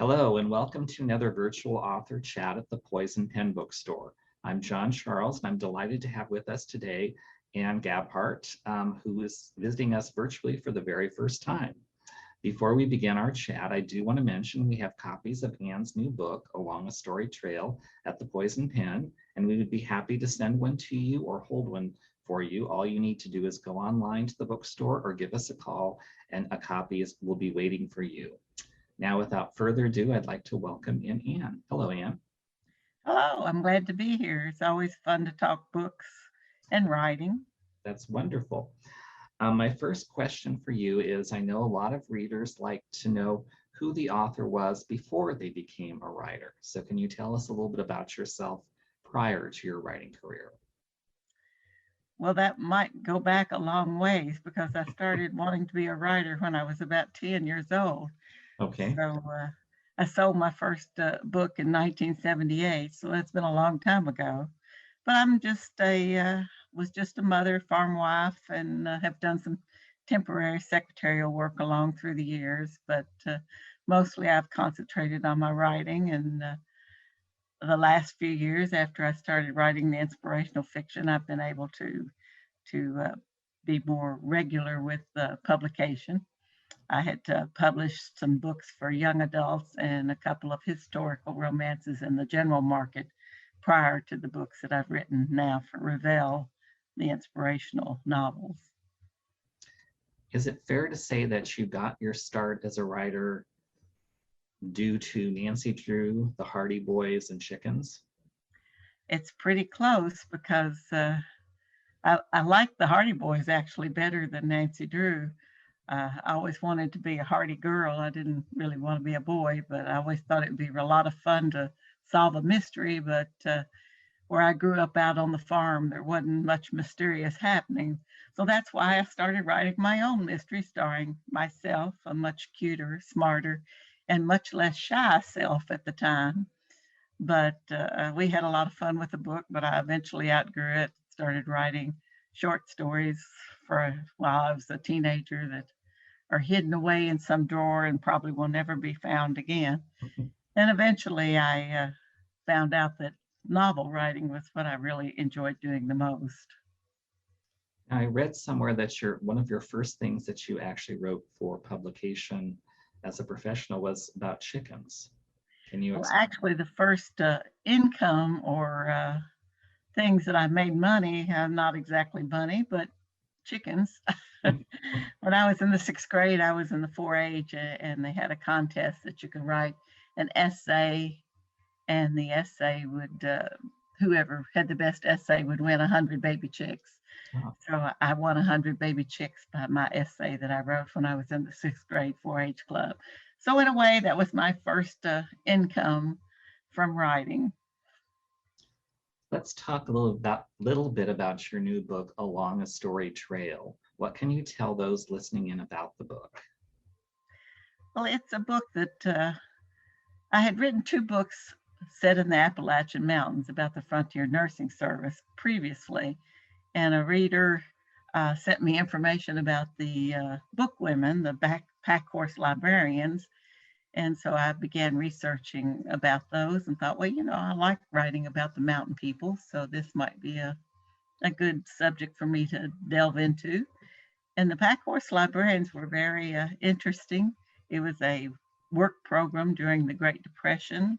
Hello, and welcome to another virtual author chat at the Poison Pen Bookstore. I'm John Charles, and I'm delighted to have with us today Anne Gabhart, who is visiting us virtually for the very first time. Before we begin our chat, I do want to mention we have copies of Anne's new book, Along a Story Trail, at the Poison Pen, and we would be happy to send one to you or hold one for you. All you need to do is go online to the bookstore or give us a call, and a copy will be waiting for you. Now, without further ado, I'd like to welcome in Anne. Hello, Anne. Hello, I'm glad to be here. It's always fun to talk books and writing. That's wonderful. My first question for you is, I know a lot of readers like to know who the author was before they became a writer. So can you tell us a little bit about yourself prior to your writing career? Well, that might go back a long ways because I started wanting to be a writer when I was about 10 years old. Okay. So I sold my first book in 1978, so that's been a long time ago. But I'm just was just a mother, farm wife, and have done some temporary secretarial work along through the years. But mostly I've concentrated on my writing, and the last few years after I started writing the inspirational fiction, I've been able to be more regular with publication. I had published some books for young adults and a couple of historical romances in the general market prior to the books that I've written now for Revell, the inspirational novels. Is it fair to say that you got your start as a writer due to Nancy Drew, the Hardy Boys, and Chickens? It's pretty close because I like the Hardy Boys actually better than Nancy Drew. I always wanted to be a hardy girl. I didn't really want to be a boy, but I always thought it'd be a lot of fun to solve a mystery. But where I grew up out on the farm, there wasn't much mysterious happening. So that's why I started writing my own mystery starring myself, a much cuter, smarter, and much less shy self at the time. But we had a lot of fun with the book, but I eventually outgrew it, started writing short stories while I was a teenager that are hidden away in some drawer and probably will never be found again. And eventually I found out that novel writing was what I really enjoyed doing the most. I read somewhere that one of your first things that you actually wrote for publication as a professional was about chickens. Can you Well, explain? actually, the first income or things that I made money, not exactly money, but chickens. When I was in the sixth grade, I was in the 4-H, and they had a contest that you could write an essay, and the essay would, whoever had the best essay would win 100 baby chicks. Oh, So I won 100 baby chicks by my essay that I wrote when I was in the sixth grade 4-H club. So in a way, that was my first income from writing. let's talk a little bit about your new book, Along a Story Trail. What can you tell those listening in about the book? Well, it's a book that I had written two books set in the Appalachian Mountains about the Frontier Nursing Service previously, and a reader sent me information about the book women, the pack horse librarians. And so I began researching about those and thought, well, I like writing about the mountain people, so this might be a good subject for me to delve into. And the pack horse librarians were very interesting. It was a work program during the Great Depression,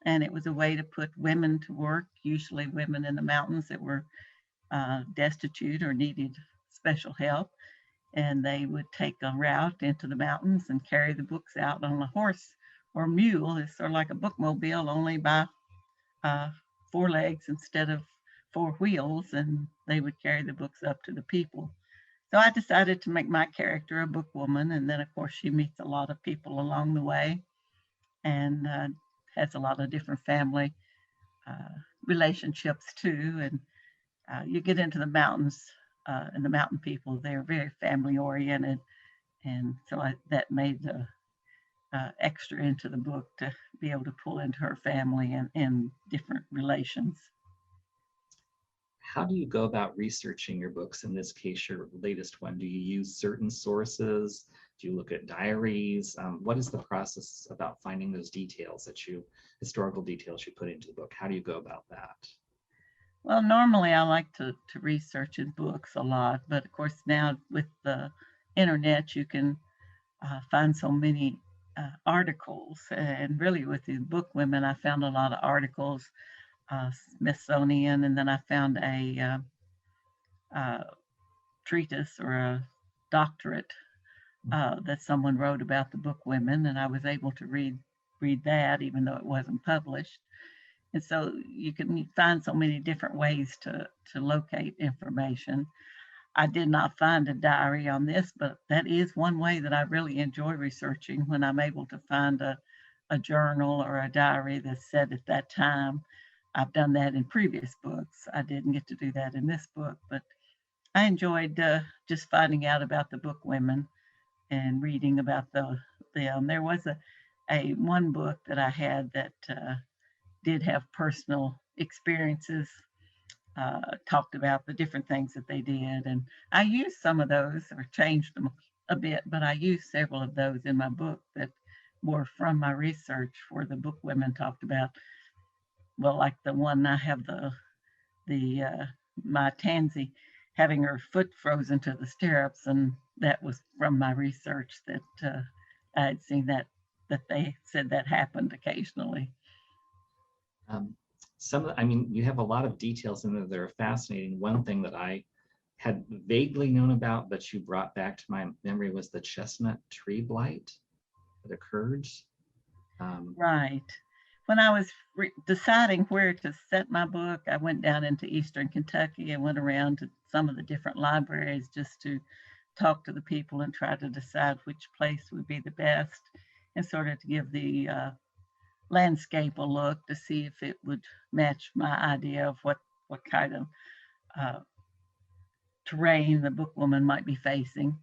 and it was a way to put women to work, usually women in the mountains that were destitute or needed special help. And they would take a route into the mountains and carry the books out on a horse or mule. It's sort of like a bookmobile, only by uh, four legs instead of four wheels, and they would carry the books up to the people. So I decided to make my character a bookwoman, and then of course she meets a lot of people along the way, and has a lot of different family uh, relationships too. And you get into the mountains, and the mountain people, they're very family oriented, and so that made the extra into the book to be able to pull into her family and different relations. How do you go about researching your books? In this case, your latest one, do you use certain sources? Do you look at diaries? What is the process about finding those details historical details you put into the book? How do you go about that? Well, normally I like to research in books a lot, but of course now with the internet, you can find so many articles. And really with the book women, I found a lot of articles, Smithsonian, and then I found a treatise or a doctorate that someone wrote about the book women, and I was able to read that even though it wasn't published. And so you can find so many different ways to locate information. I did not find a diary on this, but that is one way that I really enjoy researching, when I'm able to find a journal or a diary that's said at that time. I've done that in previous books. I didn't get to do that in this book, but I enjoyed just finding out about the book women and reading about them. There was a one book that I had that did have personal experiences, talked about the different things that they did. And I used some of those or changed them a bit, but I used several of those in my book that were from my research, where the book women talked about. Well, like the one I have, the my Tansy having her foot frozen to the stirrups, and that was from my research that I had seen that they said that happened occasionally. Um, you have a lot of details in there that are fascinating. One thing that I had vaguely known about, but you brought back to my memory, was the chestnut tree blight that occurred. Right. When I was deciding where to set my book, I went down into Eastern Kentucky and went around to some of the different libraries just to talk to the people and try to decide which place would be the best, and sort of to give the landscape a look to see if it would match my idea of what kind of uh, terrain the bookwoman might be facing.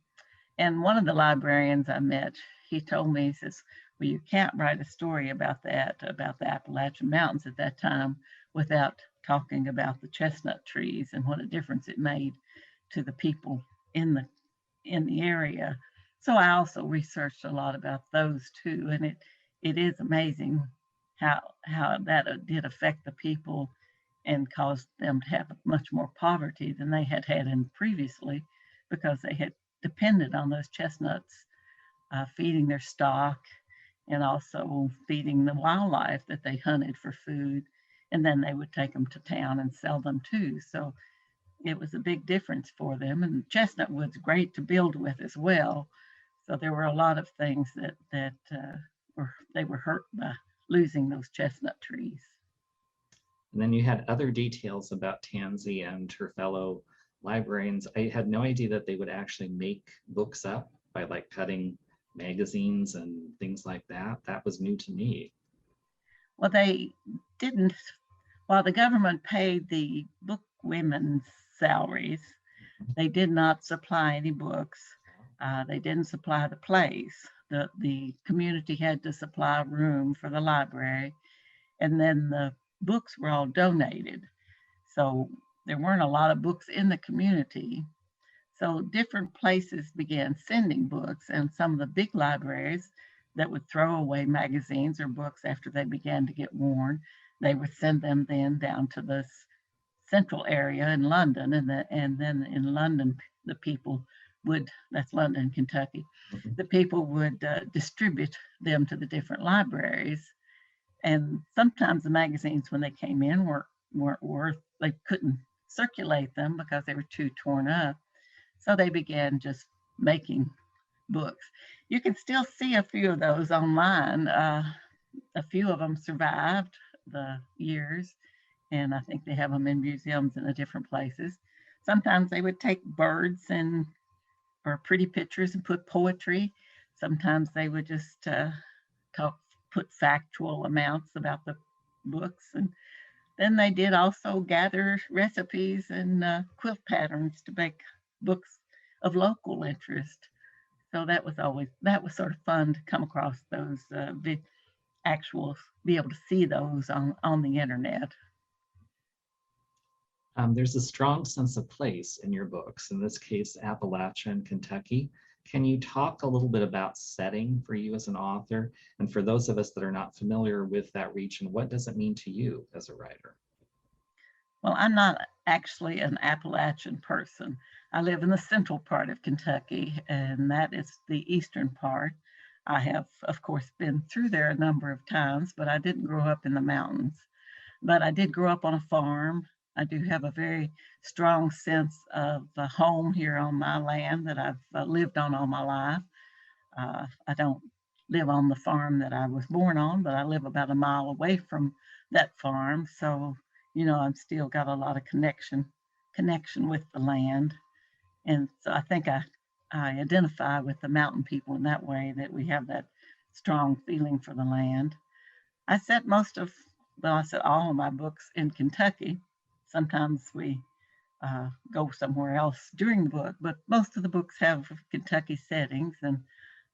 And one of the librarians I met, he told me, he says, well, you can't write a story about that, about the Appalachian Mountains at that time, without talking about the chestnut trees and what a difference it made to the people in the area. So I also researched a lot about those too, and it is amazing how that did affect the people and caused them to have much more poverty than they had had in previously, because they had depended on those chestnuts feeding their stock and also feeding the wildlife that they hunted for food. And then they would take them to town and sell them too. So it was a big difference for them. And chestnut wood's great to build with as well. So there were a lot of things that they were hurt by losing those chestnut trees. And then you had other details about Tansy and her fellow librarians. I had no idea that they would actually make books up by like cutting magazines and things like that. That was new to me. Well, they didn't, while the government paid the book women's salaries, they did not supply any books. They didn't supply the place. The community had to supply room for the library, and then the books were all donated. So there weren't a lot of books in the community. So different places began sending books, and some of the big libraries that would throw away magazines or books after they began to get worn, they would send them then down to the central area in London, and then in London, the people would, that's London, Kentucky, Mhm. the people would distribute them to the different libraries. And sometimes the magazines, when they came in, weren't worth, they couldn't circulate them because they were too torn up. So they began just making books. You can still see a few of those online. A few of them survived the years, and I think they have them in museums in the different places. Sometimes they would take birds and or pretty pictures and put poetry. Sometimes they would just talk, put factual amounts about the books, and then they did also gather recipes and quilt patterns to make books of local interest. So that was sort of fun to come across those actual, be able to see those on the internet. There's a strong sense of place in your books, in this case, Appalachia and Kentucky. Can you talk a little bit about setting for you as an author? And for those of us that are not familiar with that region, what does it mean to you as a writer? Well, I'm not actually an Appalachian person. I live in the central part of Kentucky, and that is the eastern part. I have, of course, been through there a number of times, but I didn't grow up in the mountains. But I did grow up on a farm. I do have a very strong sense of home here on my land that I've lived on all my life. I don't live on the farm that I was born on, but I live about a mile away from that farm. So, I'm still got a lot of connection with the land. And so I think I identify with the mountain people in that way, that we have that strong feeling for the land. I set I set all of my books in Kentucky. Sometimes we go somewhere else during the book, but most of the books have Kentucky settings, and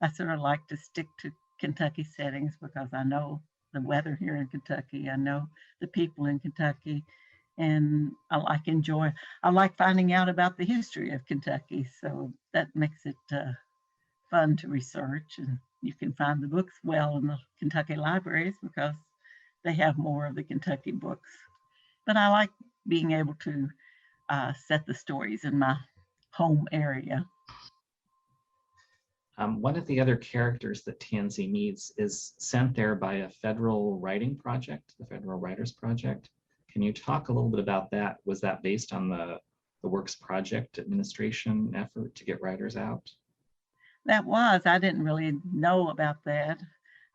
I sort of like to stick to Kentucky settings because I know the weather here in Kentucky, I know the people in Kentucky, and I like finding out about the history of Kentucky, so that makes it fun to research, and you can find the books well in the Kentucky libraries because they have more of the Kentucky books. But I like being able to set the stories in my home area. One of the other characters that Tansy meets is sent there by a federal writing project, the Federal Writers Project. Can you talk a little bit about that? Was that based on the Works Project administration effort to get writers out? I didn't really know about that.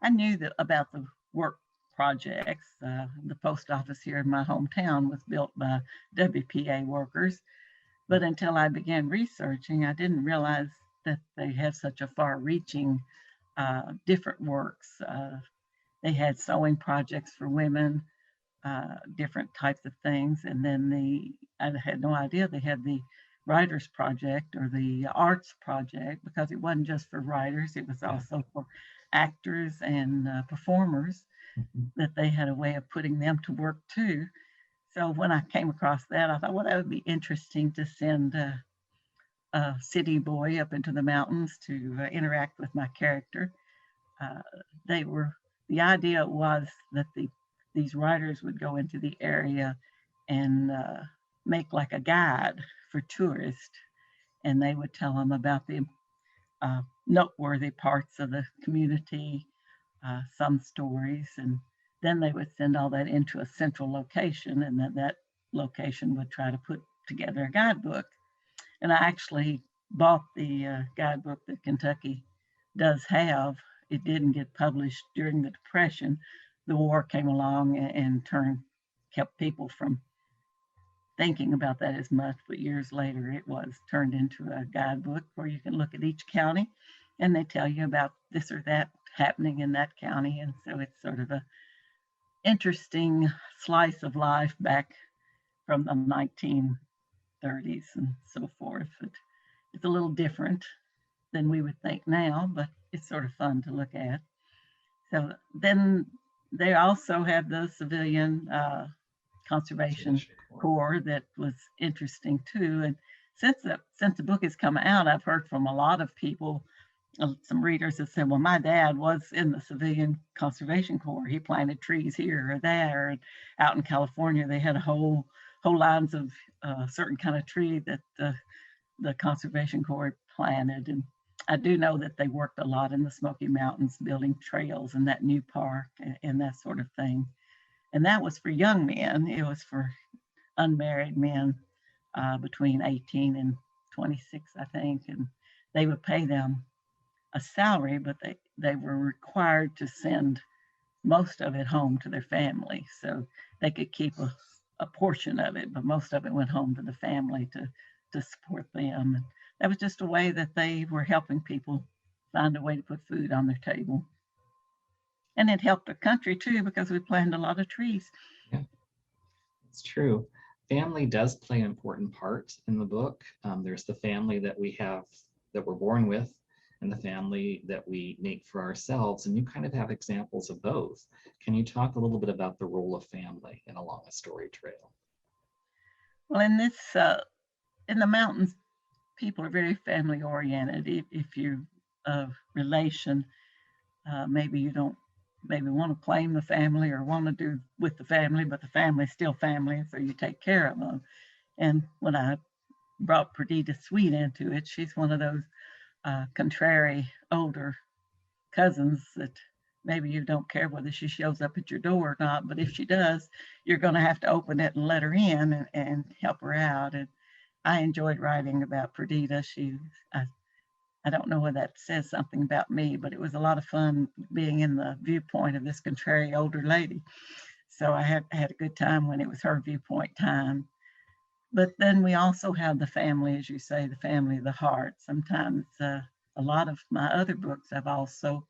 I knew that about the work projects. The post office here in my hometown was built by WPA workers, but until I began researching, I didn't realize that they have such a far-reaching different works. They had sewing projects for women, different types of things. And then I had no idea they had the Writers Project or the Arts Project, because it wasn't just for writers, it was Yeah. also for actors and performers, Mhm. that they had a way of putting them to work too. So when I came across that, I thought, well, that would be interesting to send a city boy up into the mountains to interact with my character. Uh, they were the idea was that these writers would go into the area and make like a guide for tourists, and they would tell them about the noteworthy parts of the community, some stories, and then they would send all that into a central location, and then that location would try to put together a guidebook. And I actually bought the guidebook that Kentucky does have. It didn't get published during the Depression. The war came along and kept people from thinking about that as much, but years later it was turned into a guidebook where you can look at each county and they tell you about this or that happening in that county. And so it's sort of a interesting slice of life back from the 1930s and so forth. It's a little different than we would think now, but it's sort of fun to look at. So then they also have the civilian conservation Conservation Corps. corps that was interesting too. And since the book has come out, I've heard from a lot of people. Some readers have said, "Well, my dad was in the civilian conservation corps. He planted trees here or there." And out in California, they had whole lines of certain kind of tree that the conservation corps planted. And I do know that they worked a lot in the Smoky Mountains, building trails and that new park and that sort of thing. And that was for young men. It was for unmarried men between 18 and 26, I think. And they would pay them a salary, but they were required to send most of it home to their family. So they could keep a portion of it, but most of it went home to the family to support them. And that was just a way that they were helping people find a way to put food on their table. And it helped the country too, because we planted a lot of trees. Yeah, it's true. Family does play an important part in the book. There's the family that we have, that we're born with, and the family that we make for ourselves. And you kind of have examples of both. Can you talk a little bit about the role of family in Along a Story Trail? Well, in the mountains, people are very family oriented. If you're a relation, maybe you don't maybe want to claim the family or want to do with the family, but the family's still family, so you take care of them. And when I brought Perdita Sweet into it, she's one of those contrary older cousins that maybe you don't care whether she shows up at your door or not, but if she does, you're going to have to open it and let her in and help her out. And I enjoyed writing about Perdita. I don't know whether that says something about me, but it was a lot of fun being in the viewpoint of this contrary older lady. So I had a good time when it was her viewpoint time. But then we also have the family, as you say, the family of the heart. Sometimes a lot of my other books, I've also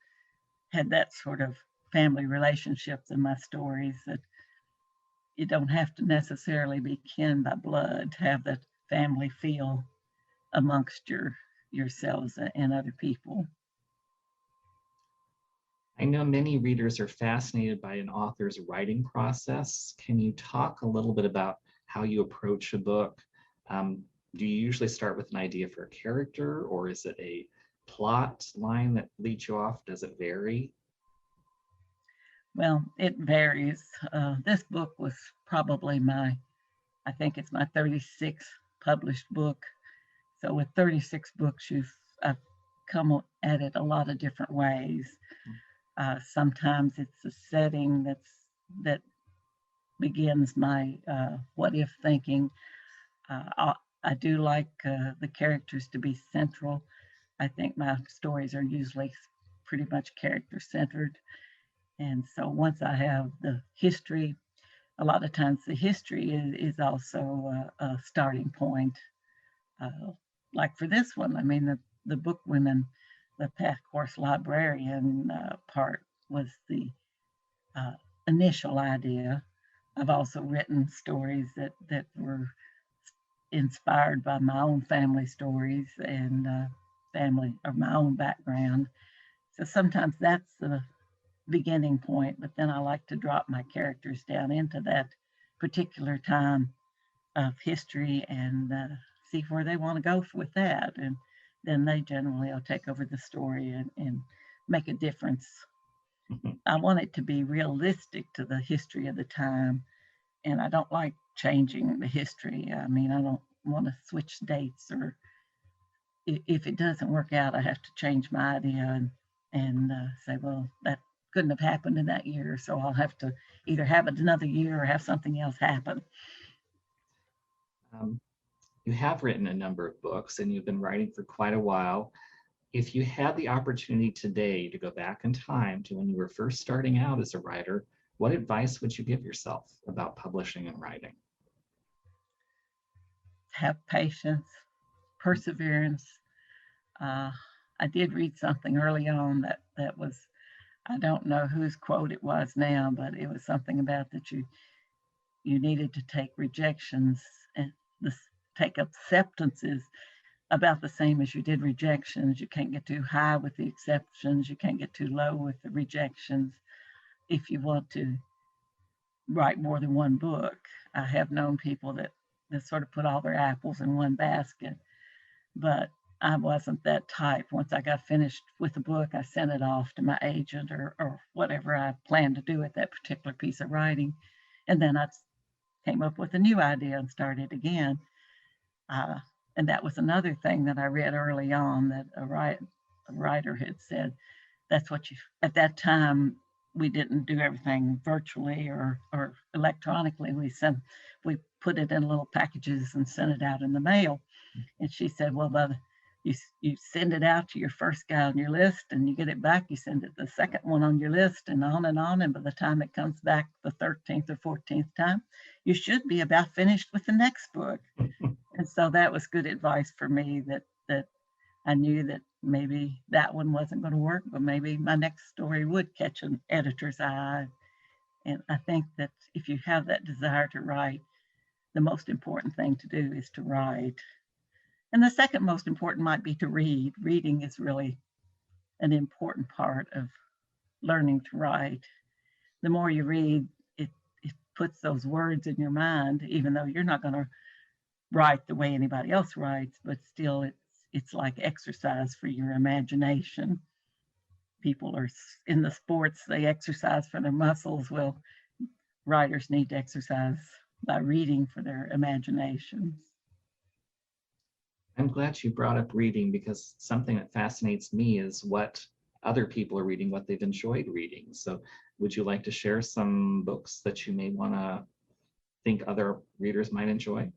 had that sort of family relationships in my stories, that you don't have to necessarily be kin by blood to have that family feel amongst yourselves and other people. I know many readers are fascinated by an author's writing process. Can you talk a little bit about how you approach a book? Do you usually start with an idea for a character, or is it a plot line that leads you off? Does it vary? Well, it varies. This book was probably I think it's my 36th published book. So with 36 books, I've come at it a lot of different ways. Sometimes it's a setting that begins my what if thinking. I do like the characters to be central. I think my stories are usually pretty much character centered. And so once I have the history, a lot of times the history is also a starting point. Uh, like for this one, I mean, the book women, the path course librarian part was the uh, initial idea. I've also written stories that were inspired by my own family stories and family or my own background. So sometimes that's the beginning point, but then I like to drop my characters down into that particular time of history and see where they want to go with that. And then they generally will take over the story and make a difference. I want it to be realistic to the history of the time, and I don't like changing the history. I mean, I don't want to switch dates, or if it doesn't work out, I have to change my idea and say, well, that couldn't have happened in that year, so I'll have to either have it another year or have something else happen. Um, you have written a number of books and you've been writing for quite a while. If you had the opportunity today to go back in time to when you were first starting out as a writer, what advice would you give yourself about publishing and writing? Have patience, perseverance. Uh, I did read something early on that was, I don't know whose quote it was now, but it was something about that you needed to take rejections and this, take acceptances about the same as you did rejections. You can't get too high with the exceptions. You can't get too low with the rejections if you want to write more than one book. I have known people that sort of put all their apples in one basket, but I wasn't that type. Once I got finished with the book, I sent it off to my agent or whatever I planned to do with that particular piece of writing. And then I came up with a new idea and started again. Uh, and that was another thing that I read early on, that a writer had said, that's what you, at that time, we didn't do everything virtually or electronically. We put it in little packages and sent it out in the mail. And she said, well, you send it out to your first guy on your list and you get it back, you send it to the second one on your list and on and on. And by the time it comes back the 13th or 14th time, you should be about finished with the next book. And so that was good advice for me, that I knew that maybe that one wasn't going to work, but maybe my next story would catch an editor's eye. And I think that if you have that desire to write, the most important thing to do is to write. And the second most important might be to read. Reading is really an important part of learning to write. The more you read, it puts those words in your mind, even though you're not going to write the way anybody else writes, but still it's like exercise for your imagination. People are in the sports, they exercise for their muscles. Well, writers need to exercise by reading for their imaginations. I'm glad you brought up reading because something that fascinates me is what other people are reading, what they've enjoyed reading. So would you like to share some books that you may want to think other readers might enjoy?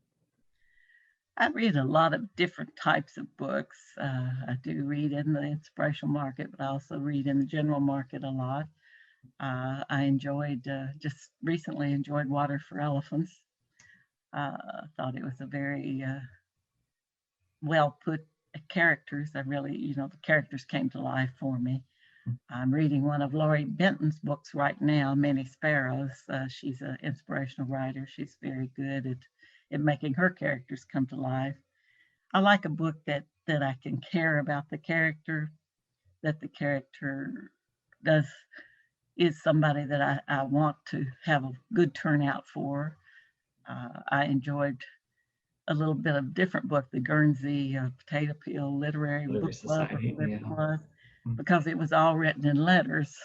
I read a lot of different types of books. I do read in the inspirational market, but I also read in the general market a lot. I enjoyed, just recently enjoyed Water for Elephants. Thought it was a very well put characters. I really, the characters came to life for me. I'm reading one of Laurie Benton's books right now, Many Sparrows. She's an inspirational writer. She's very good at making her characters come to life. I like a book that I can care about the character, that the character does is somebody that I want to have a good turnout for. I enjoyed a little bit of different book, the Guernsey Potato Peel Literary Literary Book Club, or Society, whatever yeah. it was, because it was all written in letters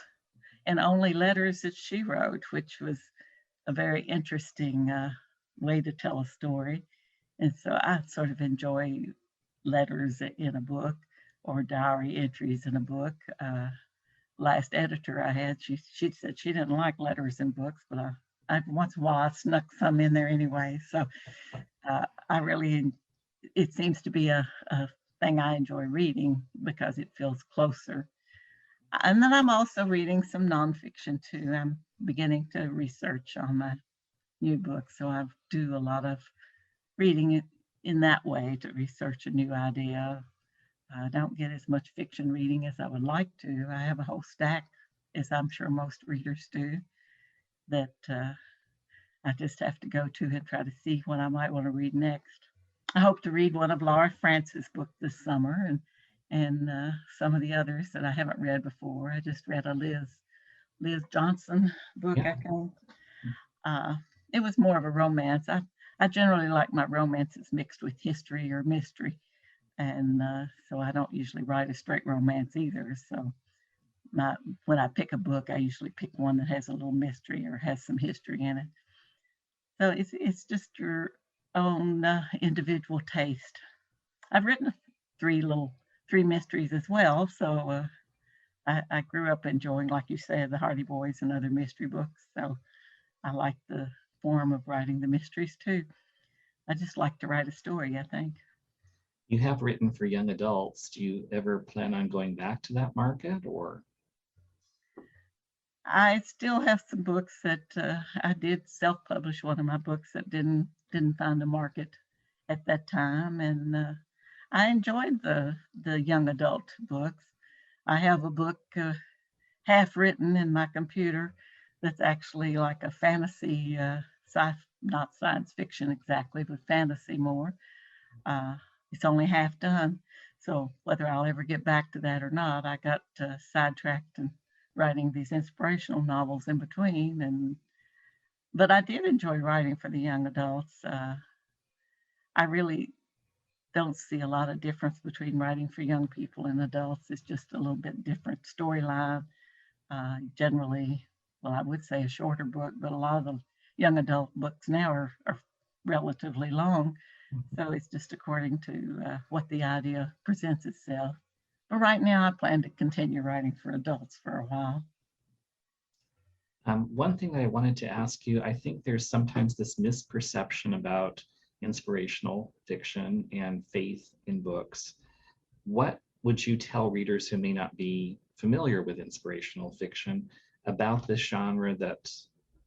and only letters that she wrote, which was a very interesting way to tell a story. And so I sort of enjoy letters in a book or diary entries in a book. Last editor I had, she said she didn't like letters in books, but I once in a while I snuck some in there anyway. So I really, it seems to be a thing I enjoy reading because it feels closer. And then I'm also reading some nonfiction too. I'm beginning to research on my new book, so I do a lot of reading it in that way to research a new idea. I don't get as much fiction reading as I would like to. I have a whole stack, as I'm sure most readers do, that I just have to go to and try to see what I might want to read next. I hope to read one of Laura Francis' books this summer and some of the others that I haven't read before. I just read a Liz Johnson book, Yeah. I think. Uh, it was more of a romance. I generally like my romances mixed with history or mystery. And so I don't usually write a straight romance either. So when I pick a book, I usually pick one that has a little mystery or has some history in it. So it's just your own individual taste. I've written three mysteries as well. So I grew up enjoying, like you said, the Hardy Boys and other mystery books. So I like the form of writing the mysteries too. I just like to write a story, I think. You have written for young adults. Do you ever plan on going back to that market or? I still have some books that I did self-publish one of my books that didn't find a market at that time, and I enjoyed the young adult books. I have a book half written in my computer that's actually like a fantasy, not science fiction exactly, but fantasy more. Uh, it's only half done. So whether I'll ever get back to that or not, I got sidetracked and writing these inspirational novels in between. But I did enjoy writing for the young adults. I really don't see a lot of difference between writing for young people and adults. It's just a little bit different storyline. Generally, well, I would say a shorter book, but a lot of the young adult books now are relatively long. So it's just according to what the idea presents itself. But right now, I plan to continue writing for adults for a while. One thing that I wanted to ask you, I think there's sometimes this misperception about inspirational fiction and faith in books. What would you tell readers who may not be familiar with inspirational fiction about this genre that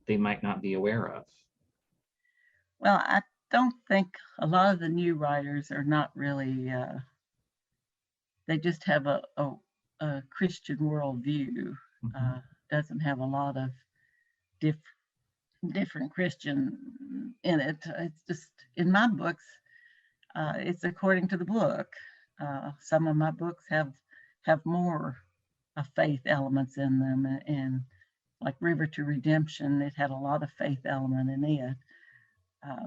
they might not be aware of? Well, I don't think a lot of the new writers are not really, they just have a Christian worldview. Mhm. Uh, doesn't have a lot of diff, different Christian in it. It's just in my books, it's according to the book. Some of my books have more faith elements in them, and like River to Redemption, it had a lot of faith element in it.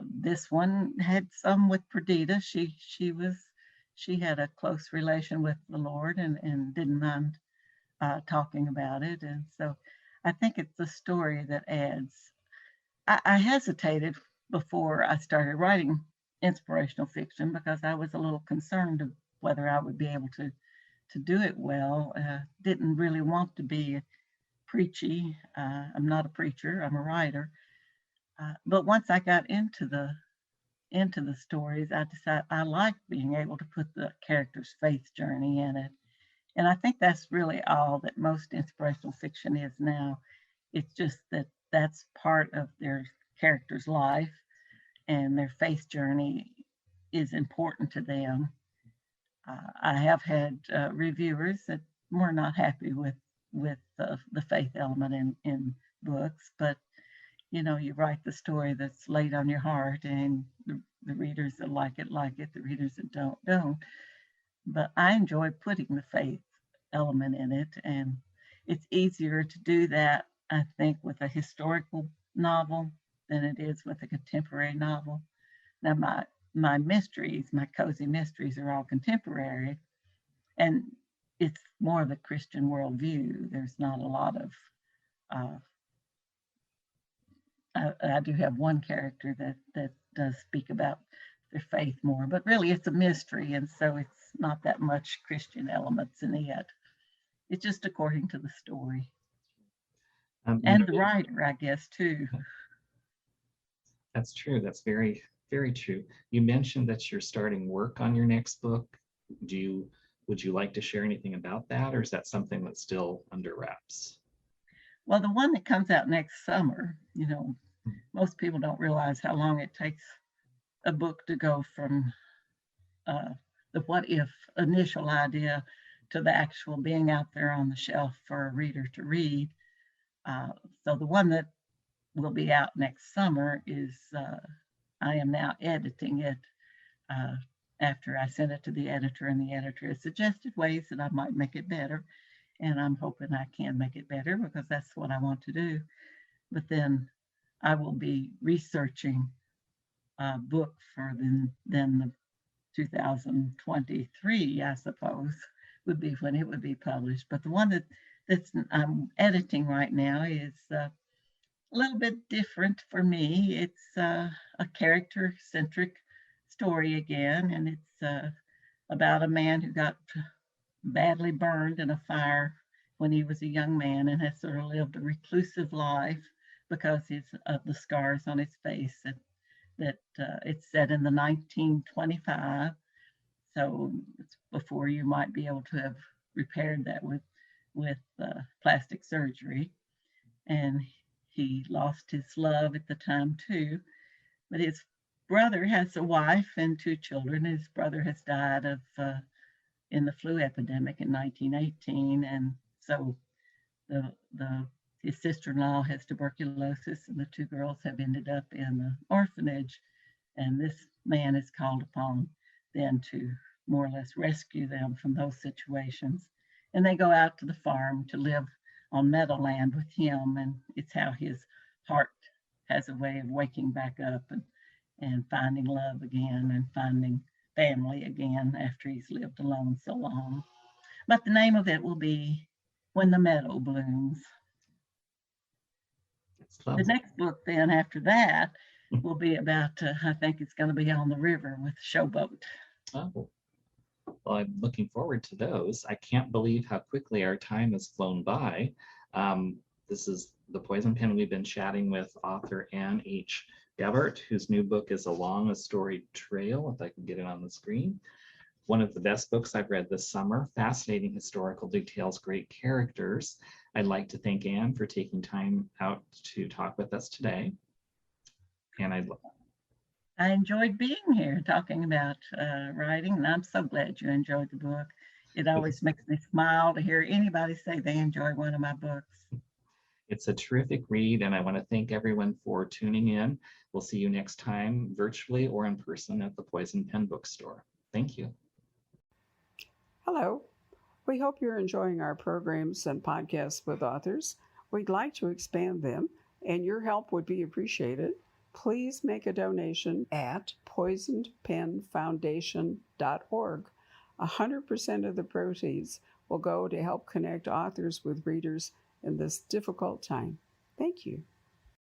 This one had some with Perdita. She had a close relation with the Lord and didn't mind talking about it. And so I think it's the story that adds. I hesitated before I started writing inspirational fiction because I was a little concerned of whether I would be able to do it well. Didn't really want to be preachy. I'm not a preacher. I'm a writer. But once I got into the stories, I decided I like being able to put the character's faith journey in it. And I think that's really all that most inspirational fiction is now. It's just that that's part of their character's life and their faith journey is important to them. I have had reviewers that were not happy with the faith element in books, but you know, you write the story that's laid on your heart, and the readers that like it. The readers that don't. But I enjoy putting the faith element in it, and it's easier to do that, I think, with a historical novel than it is with a contemporary novel. Now, my mysteries, my cozy mysteries, are all contemporary, and it's more of a Christian worldview. There's not a lot of uh, I do have one character that does speak about their faith more, but really it's a mystery, and so it's not that much Christian elements in it. It's just according to the story You and the noted writer, I guess, too. that's true. That's very, very true. You mentioned that you're starting work on your next book. Do you would you like to share anything about that, or is that something that's still under wraps? Well, the one that comes out next summer, you know, most people don't realize how long it takes a book to go from uh, the what if initial idea to the actual being out there on the shelf for a reader to read. Uh, so the one that will be out next summer is I am now editing it uh, after I sent it to the editor, and the editor has suggested ways that I might make it better. And I'm hoping I can make it better because that's what I want to do. But then I will be researching a book for then the 2023, I suppose, would be when it would be published. But the one that's I'm editing right now is a little bit different for me. It's a character-centric story again, and it's about a man who got badly burned in a fire when he was a young man and has sort of lived a reclusive life because of the scars on his face. It's set in the 1925, so it's before you might be able to have repaired that with plastic surgery. And he lost his love at the time too. But his brother has a wife and two children. His brother has died of in the flu epidemic in 1918, and so the his sister-in-law has tuberculosis, and the two girls have ended up in the orphanage. And this man is called upon then to more or less rescue them from those situations. And they go out to the farm to live on meadowland with him, and it's how his heart has a way of waking back up and finding love again and finding family again after he's lived alone so long. But the name of it will be When the Meadow Blooms. That's The lovely. next book then after that will be about, I think it's going to be on the river with Showboat. Oh, well, I'm looking forward to those. I can't believe how quickly our time has flown by. This is The Poison Pen. We've been chatting with author Anne H. Gabhart, whose new book is Along a Storied Trail, if I can get it on the screen. One of the best books I've read this summer. Fascinating historical details, great characters. I'd like to thank Anne for taking time out to talk with us today. And I enjoyed being here talking about writing, and I'm so glad you enjoyed the book. It always makes me smile to hear anybody say they enjoy one of my books. it's a terrific read, and I want to thank everyone for tuning in. We'll see you next time, virtually or in person at the Poison Pen Bookstore. Thank you. Hello. We hope you're enjoying our programs and podcasts with authors. We'd like to expand them, and your help would be appreciated. please make a donation at poisonedpenfoundation.org. 100% of the proceeds will go to help connect authors with readers in this difficult time. Thank you.